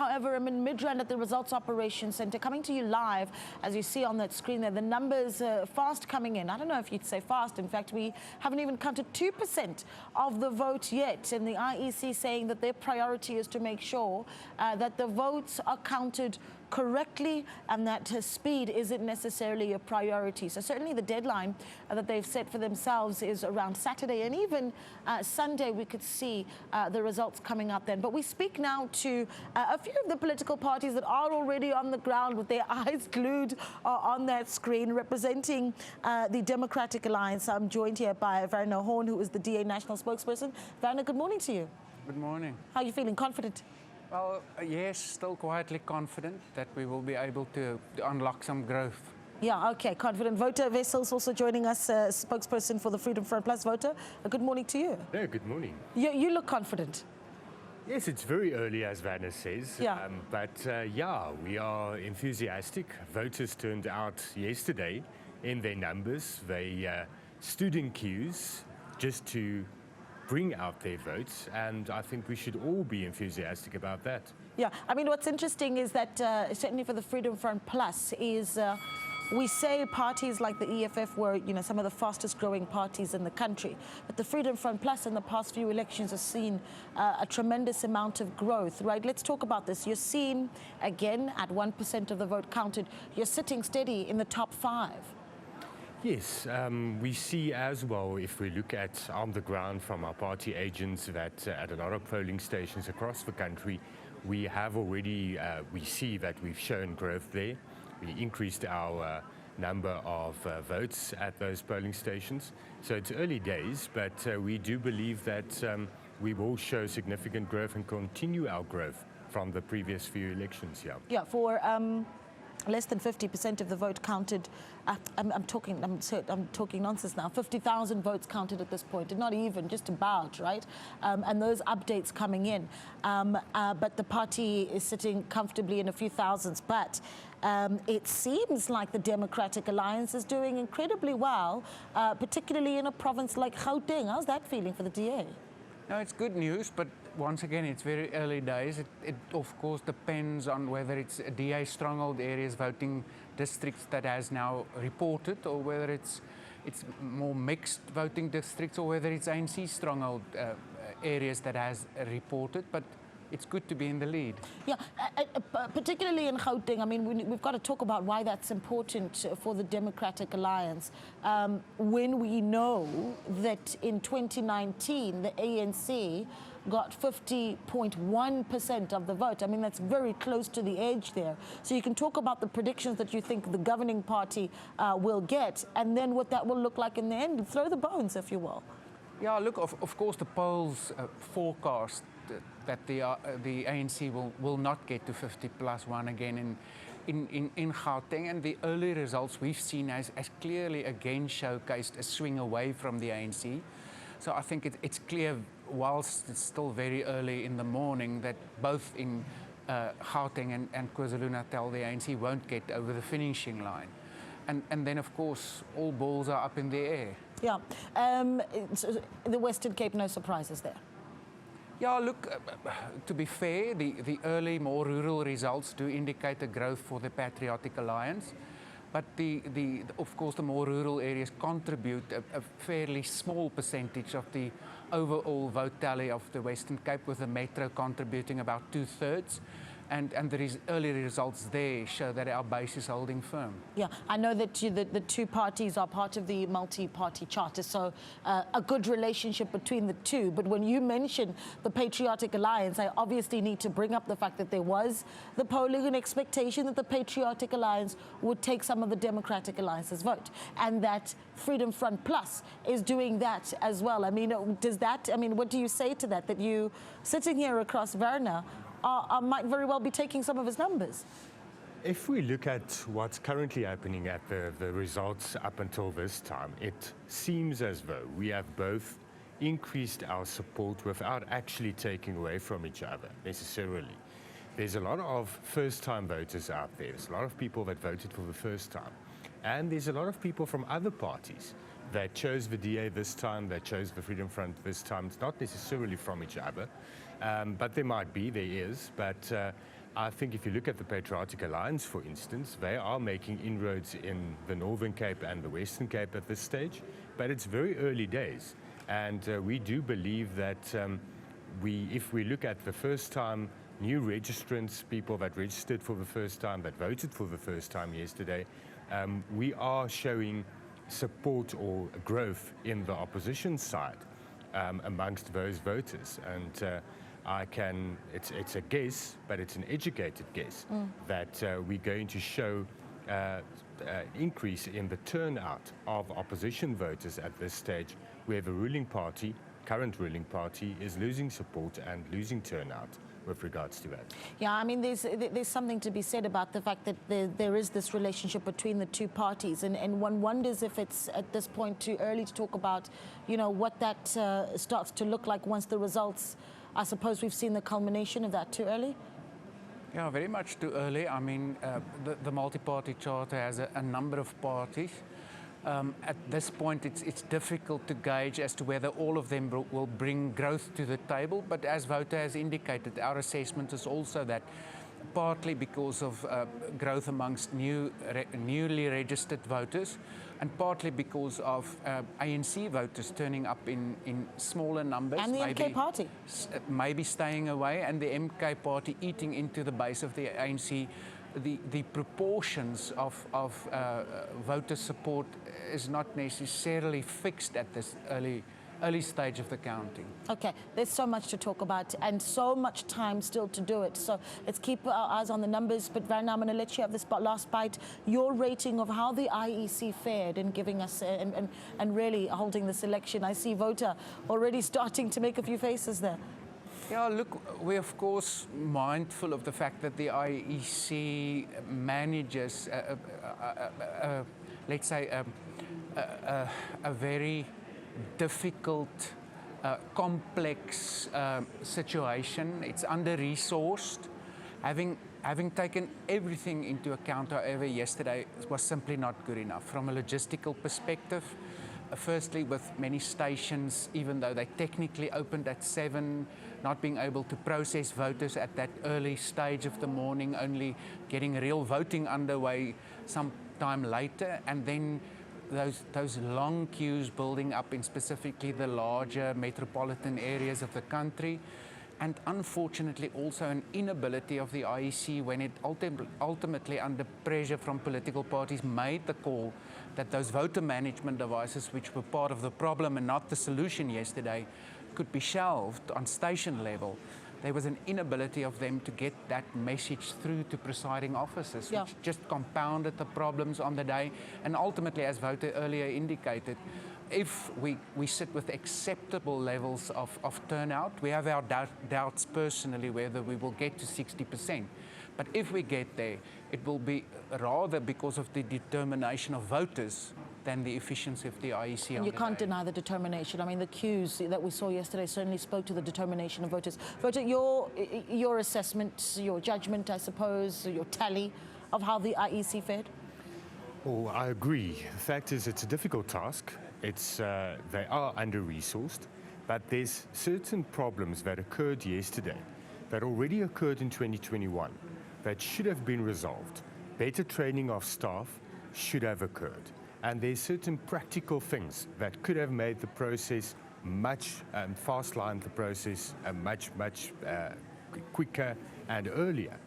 however, I'm in Midrand at the Results Operations Centre, coming to you live, as you see on that screen there. The numbers fast coming in. I don't know if you'd say fast. In fact, we haven't even counted 2% of the vote yet. And the IEC saying that their priority is to make sure that the votes are counted correctly and that speed isn't necessarily a priority. So certainly the deadline that they've set for themselves is around Saturday, and even Sunday we could see the results coming up then. But we speak now to a few of the political parties that are already on the ground with their eyes glued on that screen, representing the Democratic Alliance. I'm joined here by Werner Horn, who is the DA National Spokesperson. Werner, good morning to you. Good morning. How are you feeling? Confident? Well, yes, still quietly confident that we will be able to unlock some growth. Yeah, okay, confident. Wouter Wessels also joining us, spokesperson for the Freedom Front Plus. Wouter, good morning to you. Yeah, good morning. You look confident. Yes, it's very early, as Werner says. Yeah. Yeah, we are enthusiastic. Voters turned out yesterday in their numbers. They stood in queues just to bring out their votes, and I think we should all be enthusiastic about that. Yeah, I mean, what's interesting is that certainly for the Freedom Front Plus is we say parties like the EFF were, some of the fastest growing parties in the country, but the Freedom Front Plus in the past few elections has seen a tremendous amount of growth, right? Let's talk about this. You're seen, again, at 1% of the vote counted, you're sitting steady in the top 5. Yes, we see as well, if we look at on the ground from our party agents, that at a lot of polling stations across the country, we have already, we see that we've shown growth there. We increased our number of votes at those polling stations. So it's early days, but we do believe that we will show significant growth and continue our growth from the previous few elections. Yeah. Yeah, for less than 50% of the vote counted. I'm talking nonsense now. 50,000 votes counted at this point, and not even, just about, right? And those updates coming in. But the party is sitting comfortably in a few thousands. But it seems like the Democratic Alliance is doing incredibly well, particularly in a province like Gauteng. How's that feeling for the DA? No, it's good news, but once again, it's very early days. It of course depends on whether it's a DA stronghold areas, voting districts that has now reported, or whether it's more mixed voting districts, or whether it's ANC stronghold areas that has reported. But it's good to be in the lead. Yeah, particularly in Gauteng. I mean, we've got to talk about why that's important for the Democratic Alliance. When we know that in 2019, the ANC got 50.1% of the vote. I mean, that's very close to the edge there. So you can talk about the predictions that you think the governing party will get, and then what that will look like in the end. Throw the bones, if you will. Yeah, look, of course, the polls forecast that the ANC will not get to 50+1 again in Gauteng, and the early results we've seen as clearly again showcased a swing away from the ANC. So I think it's clear, whilst it's still very early in the morning, that both in Gauteng and KwaZulu-Natal, the ANC won't get over the finishing line. And then, of course, all balls are up in the air. Yeah. The Western Cape, no surprises there. Yeah, look, to be fair, the early, more rural results do indicate a growth for the Patriotic Alliance. But of course, the more rural areas contribute a fairly small percentage of the overall vote tally of the Western Cape, with the Metro contributing about 2/3. And the early results there show that our base is holding firm. Yeah, I know that the two parties are part of the multi-party charter, so a good relationship between the two. But when you mention the Patriotic Alliance, I obviously need to bring up the fact that there was the polling and expectation that the Patriotic Alliance would take some of the Democratic Alliance's vote, and that Freedom Front Plus is doing that as well. I mean, what do you say to that? That you, sitting here across Werner, might very well be taking some of his numbers. If we look at what's currently happening at the results up until this time, it seems as though we have both increased our support without actually taking away from each other necessarily. There's a lot of first-time voters out there. There's a lot of people that voted for the first time. And there's a lot of people from other parties that chose the DA this time, that chose the Freedom Front this time. It's not necessarily from each other, but there is. But I think if you look at the Patriotic Alliance, for instance, they are making inroads in the Northern Cape and the Western Cape at this stage, but it's very early days. And we do believe that if we look at the first time new registrants, people that registered for the first time, that voted for the first time yesterday, we are showing support or growth in the opposition side amongst those voters. And it's a guess, but it's an educated guess, that we're going to show increase in the turnout of opposition voters at this stage, where the ruling party, current ruling party, is losing support and losing turnout with regards to that. Yeah, I mean, there's something to be said about the fact that there is this relationship between the two parties, and one wonders if it's at this point too early to talk about, what that starts to look like once the results. I suppose we've seen the culmination of that. Too early? Yeah, very much too early. I mean, the multi-party charter has a number of parties. At this point, it's difficult to gauge as to whether all of them will bring growth to the table. But as Wouter has indicated, our assessment is also that partly because of growth amongst newly registered voters, and partly because of ANC voters turning up in smaller numbers. And the MK party. Maybe staying away, and the MK party eating into the base of the ANC. The proportions of voter support is not necessarily fixed at this early stage of the counting. Okay, there's so much to talk about and so much time still to do it. So let's keep our eyes on the numbers. But Werner, I'm going to let you have this last bite. Your rating of how the IEC fared in giving us and really holding this election. I see Wouter already starting to make a few faces there. Yeah, look, we're of course mindful of the fact that the IEC manages, let's say, a very difficult, complex situation. It's under-resourced. Having taken everything into account, however, yesterday was simply not good enough. From a logistical perspective, firstly, with many stations, even though they technically opened at 7, not being able to process voters at that early stage of the morning, only getting real voting underway some time later, and then those long queues building up in specifically the larger metropolitan areas of the country, and unfortunately also an inability of the IEC, when it ultimately under pressure from political parties made the call that those voter management devices, which were part of the problem and not the solution yesterday, could be shelved on station level. There was an inability of them to get that message through to presiding officers, which just compounded the problems on the day. And ultimately, as Wouter earlier indicated, if we sit with acceptable levels of turnout, we have our doubts personally whether we will get to 60%. But if we get there, it will be rather because of the determination of voters than the efficiency of the IEC. And you can't deny the determination. I mean, the queues that we saw yesterday certainly spoke to the determination of voters. Wouter, your assessment, your judgment, I suppose, your tally of how the IEC fared? Oh, I agree. The fact is, it's a difficult task. They are under-resourced, but there's certain problems that occurred yesterday that already occurred in 2021 that should have been resolved. Better training of staff should have occurred. And there's certain practical things that could have made the process fast-lined the process much quicker and earlier.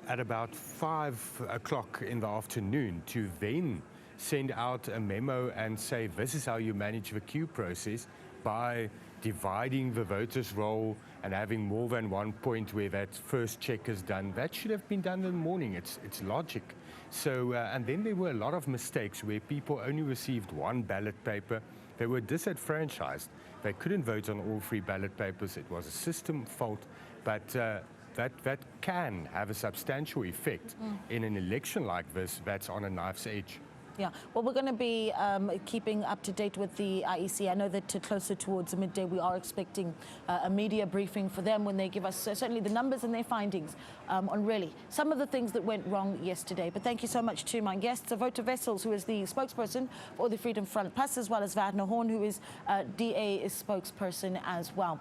At about 5 o'clock in the afternoon, to then send out a memo and say, this is how you manage the queue process, by dividing the voters' roll and having more than one point where that first check is done. That should have been done in the morning. It's logic. So, and then there were a lot of mistakes where people only received one ballot paper. They were disenfranchised. They couldn't vote on all 3 ballot papers. It was a system fault, but that can have a substantial effect in an election like this that's on a knife's edge. Yeah, well, we're going to be keeping up to date with the IEC. I know that closer towards midday, we are expecting a media briefing for them when they give us certainly the numbers and their findings on really some of the things that went wrong yesterday. But thank you so much to my guests, Wouter Wessels, who is the spokesperson for the Freedom Front Plus, as well as Werner Horn, who is DA spokesperson as well.